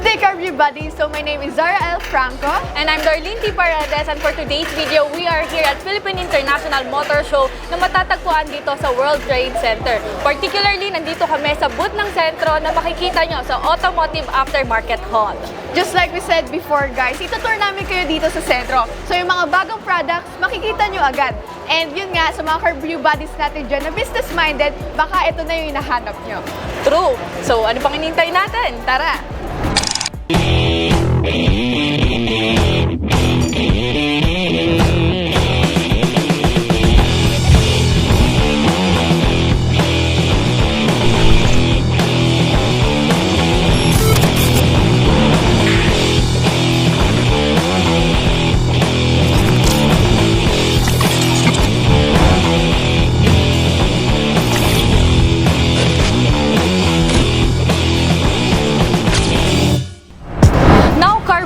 Good day, Car View Buddies! So my name is Zara L. Franco. And I'm Darlene T. Paredes, and for today's video, we are here at Philippine International Motor Show na matatagpuan dito sa World Trade Center. Particularly, nandito kami sa booth ng sentro na makikita nyo sa Automotive Aftermarket Hall. Just like we said before, guys, itutour namin kayo dito sa sentro. So yung mga bagong products, makikita nyo agad. And yun nga, sa mga Car View Buddies natin dyan na business-minded, baka ito na yung hinahanap nyo. True! So ano pang hinihintay natin? Tara!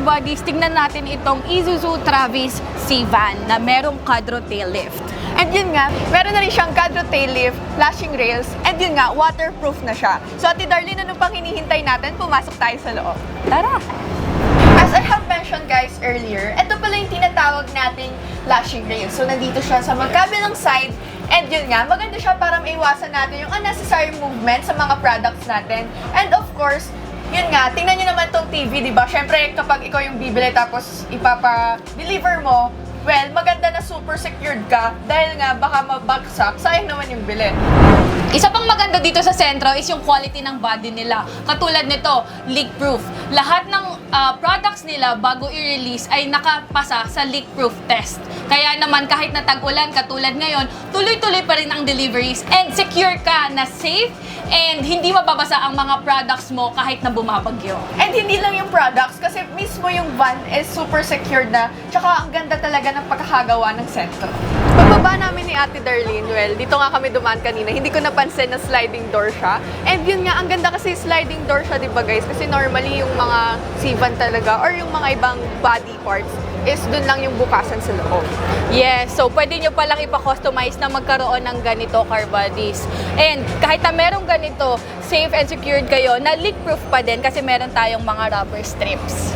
Buddies, tingnan natin itong Isuzu Travis C-Van na merong quadro tail lift. And yun nga, meron na rin siyang quadro tail lift, flashing rails, and yun nga, waterproof na siya. So Ate Darlene, ano pang hinihintay natin? Pumasok tayo sa loob. Tara! As I have mentioned guys earlier, ito pala yung tinatawag nating flashing rails. So nandito siya sa magkabilang side, and yun nga, maganda siya para maiwasan natin yung unnecessary movement sa mga products natin. And of course, yun nga, tingnan nyo naman tong TV, di ba? Siyempre, kapag ikaw yung bibili tapos ipapa-deliver mo, well, maganda na super secured ka dahil nga baka mabagsak, sayang naman yung bili. Isa pang maganda dito sa sentro is yung quality ng body nila. Katulad nito, leak-proof. Lahat ng products nila bago i-release ay nakapasa sa leak-proof test. Kaya naman kahit na tag-ulan katulad ngayon, tuloy-tuloy pa rin ang deliveries and secure ka na safe and hindi mababasa ang mga products mo kahit na bumabagyo. And hindi lang yung products kasi mismo yung van is super secured na, tsaka ang ganda talaga ng pagkakagawa ng sentro. Pagbaba namin ni Ate Darlene, well, dito nga kami dumaan kanina, hindi ko napansin na sliding door siya. And yun nga, ang ganda kasi sliding door siya, di ba guys? Kasi normally yung mga C-Van talaga or yung mga ibang body parts is dun lang yung bukasan sa loob. Yes, so pwede nyo palang ipa-customize na magkaroon ng ganito, car bodies. And kahit na merong ganito, safe and secured kayo, na leak-proof pa din kasi meron tayong mga rubber strips.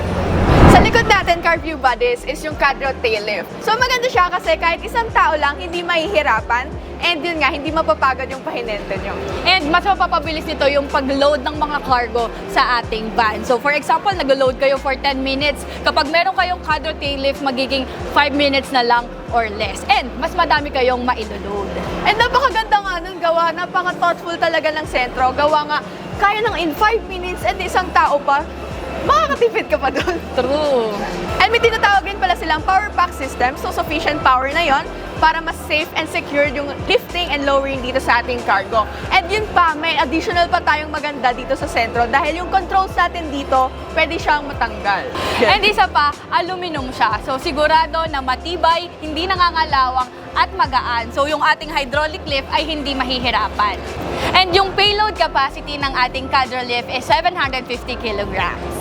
Sa likod natin, Car View Buddies, is yung quadro tail lift. So maganda siya kasi kahit isang tao lang, hindi mahihirapan. And yun nga, hindi mapapagod yung pahinente nyo. And mas mapapabilis nito yung pag-load ng mga cargo sa ating van. So for example, nag-load kayo for 10 minutes. Kapag meron kayong quadro tail lift, magiging 5 minutes na lang or less. And mas madami kayong mailoload. And napakaganda nga nun gawa, napaka-thoughtful talaga ng sentro. Gawa nga, kaya nang in 5 minutes and isang tao pa, makakatipid ka pa doon. True. And may tinatawag din pala silang power pack system. So sufficient power na yon para mas safe and secure yung lifting and lowering dito sa ating cargo. And yun pa, may additional pa tayong maganda dito sa sentro dahil yung controls natin dito, pwede siyang matanggal. And isa pa, aluminum siya. So sigurado na matibay, hindi nangangalawang at magaan. So yung ating hydraulic lift ay hindi mahihirapan. And yung payload capacity ng ating quadro lift is 750 kilograms.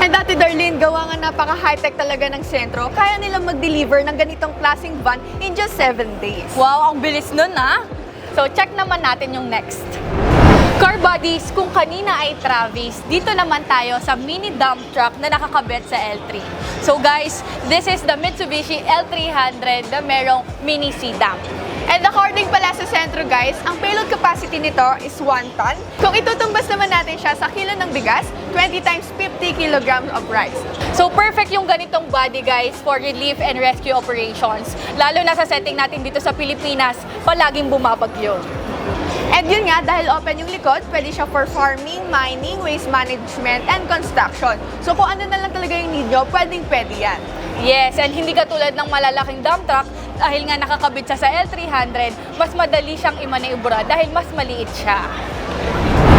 And Ate Darlene, gawa nga napaka-high-tech talaga ng sentro, kaya nilang mag-deliver ng ganitong klaseng van in just 7 days. Wow, ang bilis nun ha! So check naman natin yung next. Car bodies, kung kanina ay Travis, dito naman tayo sa mini dump truck na nakakabit sa L3. So guys, this is the Mitsubishi L300 na merong mini C-dump. And according pala sa sentro guys, ang payload capacity nito is 1 ton. Kung itutumbas naman natin siya sa kilo ng bigas, 20 times 50 kilograms of rice. So perfect yung ganitong body guys for relief and rescue operations. Lalo na sa setting natin dito sa Pilipinas, palaging bumabagyo. And yun nga, dahil open yung likod, pwede siya for farming, mining, waste management, and construction. So kung ano na lang talaga yung need nyo, pwedeng-pwede yan. Yes, and hindi katulad ng malalaking dump truck, dahil nga nakakabit siya sa L300, mas madali siyang imanibura dahil mas maliit siya.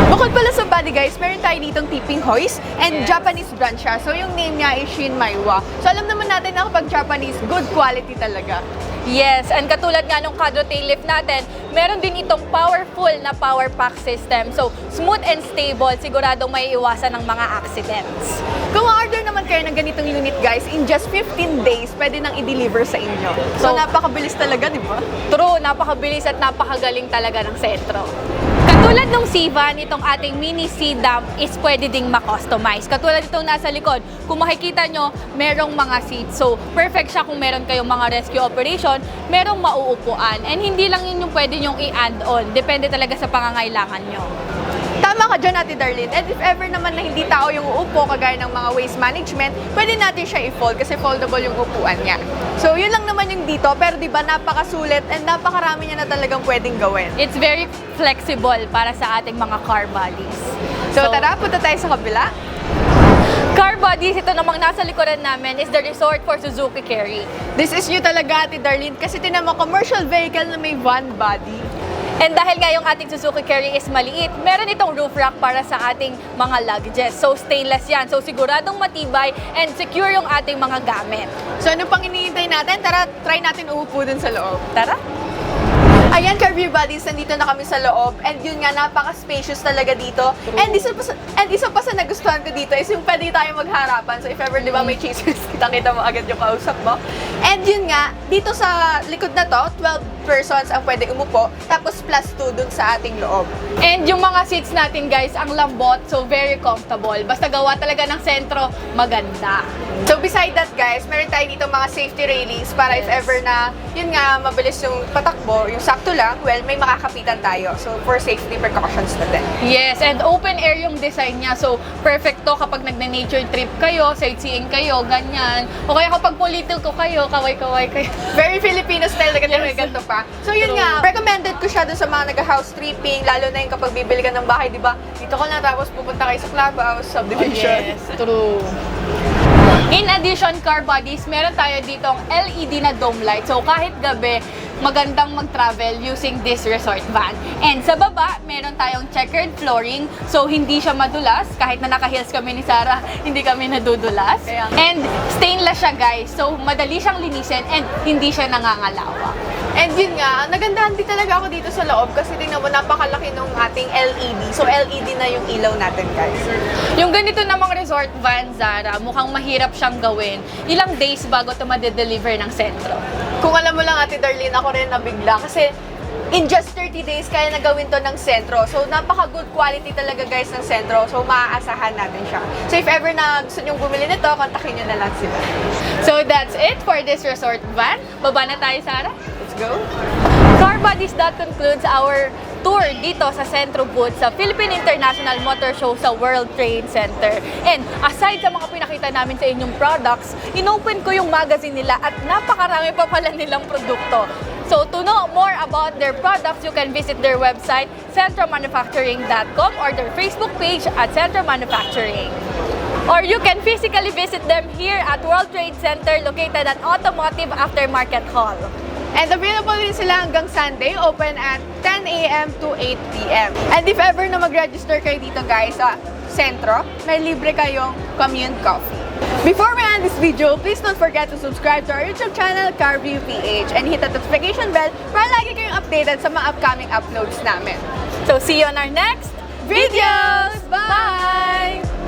Bukod pala sa body guys, meron tayo ditong tipping hoist and Yes. Japanese brand siya. So yung name niya is Shin Maiwa. So alam naman natin na kapag Japanese, good quality talaga. Yes, and katulad nga nung quadro tail lift natin, meron din itong powerful na power pack system. So, smooth and stable, siguradong may iwasan ng mga accidents. Kung order naman kayo ng ganitong unit guys, in just 15 days, pwede nang i-deliver sa inyo. So napakabilis talaga, di ba? True, napakabilis at napakagaling talaga ng sentro. Tulad ng C-Van, itong ating mini C-Dump is pwede ding ma-customize. Katulad itong nasa likod, kung makikita nyo, merong mga seats. So, perfect siya kung meron kayong mga rescue operation, merong mauupuan. And hindi lang yun yung pwede nyong i-add-on. Depende talaga sa pangangailangan nyo. Tama ka dyan, Ate Darlene. And if ever naman na hindi tao yung uupo, kagaya ng mga waste management, pwede natin siya i-fold kasi foldable yung upuan niya. So, yun lang naman yung dito. Pero di ba napakasulit and napakarami niya na talagang pwedeng gawin. It's very flexible para sa ating mga car bodies. So, tara, punta tayo sa kabila. Car bodies, ito namang nasa likuran namin is the resort for Suzuki Carry. This is you talaga, Ate Darlene, kasi tinan mo, commercial vehicle na may van body. And dahil nga yung ating Suzuki Carry is maliit, meron itong roof rack para sa ating mga luggages. So stainless yan. So siguradong matibay and secure yung ating mga gamit. So ano pang iniintay natin? Tara, try natin uupo dun sa loob. Tara! Ayan, Carview Buddies, nandito na kami sa loob. And yun nga, napaka-spacious talaga dito. And isa pa sa nagustuhan ko dito is yung pwede tayo magharapan. So if ever, di ba, may chasers, kitang-kita mo agad yung kausap mo. And yun nga, dito sa likod na to, 12 persons ang pwede umupo. Tapos plus 2 dun sa ating loob. And yung mga seats natin guys, ang lambot, so very comfortable. Basta gawa talaga ng sentro, maganda. So beside that guys, meron tayo dito mga safety railings para if ever na, yun nga, mabilis yung patakbo, yung sakto lang, well, may makakapitan tayo. So for safety precautions na din. Yes, and open air yung design niya. So perfect to kapag nagne-nature trip kayo, sightseeing kayo, ganyan. O kaya kapag politiko kayo, kaway-kaway kayo. Very Filipino style na ganito, may ganito pa. So yun True. nga, recommended ko siya dun sa mga nag-house tripping, lalo na yung kapag bibili ka ng bahay, di ba? Dito ka na tapos pupunta kayo sa clubhouse, subdivision. True. In addition, car bodies, meron tayo ditong LED na dome light. So kahit gabi, magandang mag-travel using this resort van. And sa baba, meron tayong checkered flooring. So hindi siya madulas. Kahit na naka-heels kami ni Sarah, hindi kami nadudulas. Kaya- And stainless siya guys. So madali siyang linisin and hindi siya nangangalawa. And yun nga, nagandahan din talaga ako dito sa loob kasi tingnan mo, napakalaki nung ating LED. So LED na yung ilaw natin guys. Yung ganito namang resort van, Zara, mukhang mahirap siyang gawin. Ilang days bago ito ma-deliver ng sentro. Kung alam mo lang, Ate Darlene, ako rin nabigla kasi in just 30 days kaya na gawin to ng sentro. So napaka-good quality talaga guys ng sentro. So maaasahan natin siya. So if ever na gusto nyong bumili nito, kontakin nyo na lang sila. So that's it for this resort van. Baba na tayo, Sarah. Let's go! Car Buddies, that concludes our tour dito sa Sentro booth sa Philippine International Motor Show sa World Trade Center. And aside sa mga pinakita namin sa inyong products, inopen ko yung magazine nila at napakarami pa pala nilang produkto. So to know more about their products, you can visit their website, centromanufacturing.com, or their Facebook page at Centro Manufacturing. Or you can physically visit them here at World Trade Center located at Automotive Aftermarket Hall. And available din sila hanggang Sunday, open at 10 a.m. to 8 p.m. And if ever na mag-register kayo dito guys sa Sentro, may libre kayong commune coffee. Before we end this video, please don't forget to subscribe to our YouTube channel, CarView PH, and hit the notification bell para lagi kayong updated sa mga upcoming uploads namin. So see you on our next Videos! Bye!